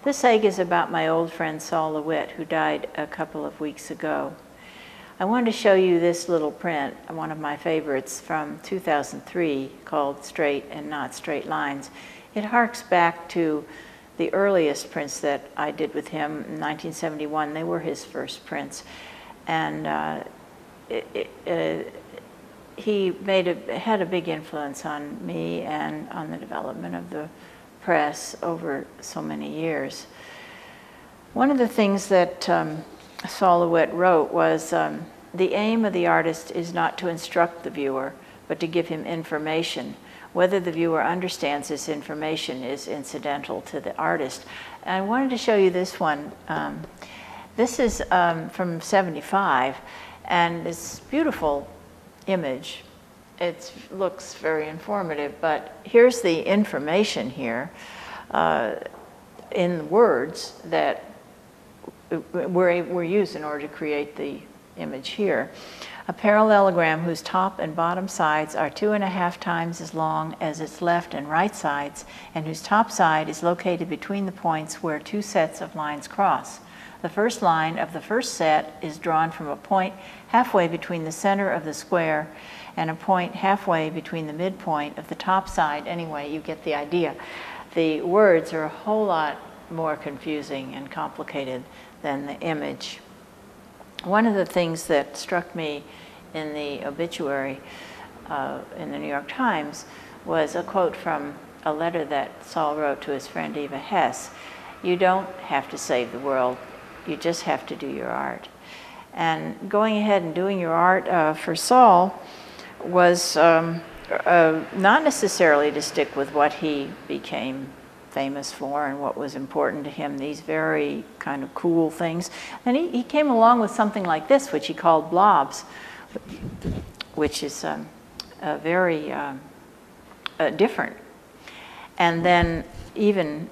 This egg is about my old friend Sol LeWitt, who died a couple of weeks ago. I wanted to show you this little print, one of my favorites from 2003, called Straight and Not Straight Lines. It harks back to the earliest prints that I did with him in 1971. They were his first prints. And he had a big influence on me and on the development of the press over so many years. One of the things that Sol LeWitt wrote was, the aim of the artist is not to instruct the viewer, but to give him information. Whether the viewer understands this information is incidental to the artist. And I wanted to show you this one. This is from '75, and this beautiful image. It looks very informative, but here's the information here in words that were used in order to create the image here. A parallelogram whose top and bottom sides are 2.5 times as long as its left and right sides, and whose top side is located between the points where two sets of lines cross. The first line of the first set is drawn from a point halfway between the center of the square and a point halfway between the midpoint of the top side. Anyway, you get the idea. The words are a whole lot more confusing and complicated than the image. One of the things that struck me in the obituary in the New York Times was a quote from a letter that Sol wrote to his friend Eva Hess. You don't have to save the world, you just have to do your art. And going ahead and doing your art for Sol was not necessarily to stick with what he became famous for and what was important to him, these very kind of cool things. And he came along with something like this, which he called blobs, which is very different. And then even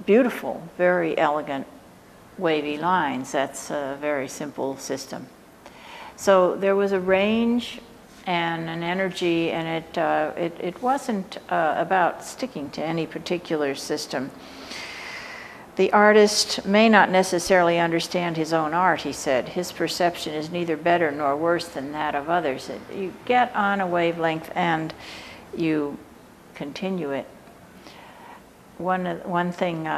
beautiful, very elegant, wavy lines. That's a very simple system. So there was a range and an energy, and it wasn't about sticking to any particular system. The artist may not necessarily understand his own art, he said. His perception is neither better nor worse than that of others. You get on a wavelength and you continue it. One thing,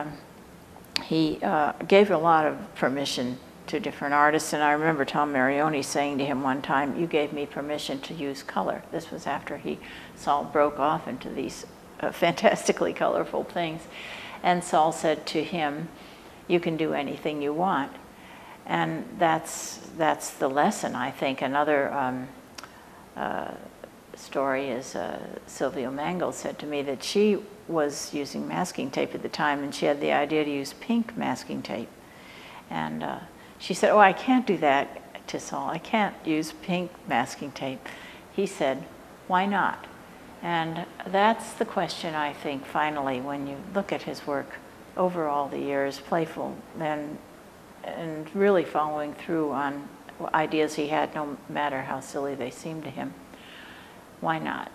he gave a lot of permission to different artists, and I remember Tom Marioni saying to him one time, you gave me permission to use color. This was after Sol broke off into these fantastically colorful things. And Sol said to him, you can do anything you want. And that's the lesson, I think. Another story is Sylvia Mangle said to me that she was using masking tape at the time, and she had the idea to use pink masking tape. And she said, oh, I can't do that to Sol. I can't use pink masking tape. He said, why not? And that's the question, I think, finally, when you look at his work over all the years, playful and really following through on ideas he had, no matter how silly they seemed to him. Why not?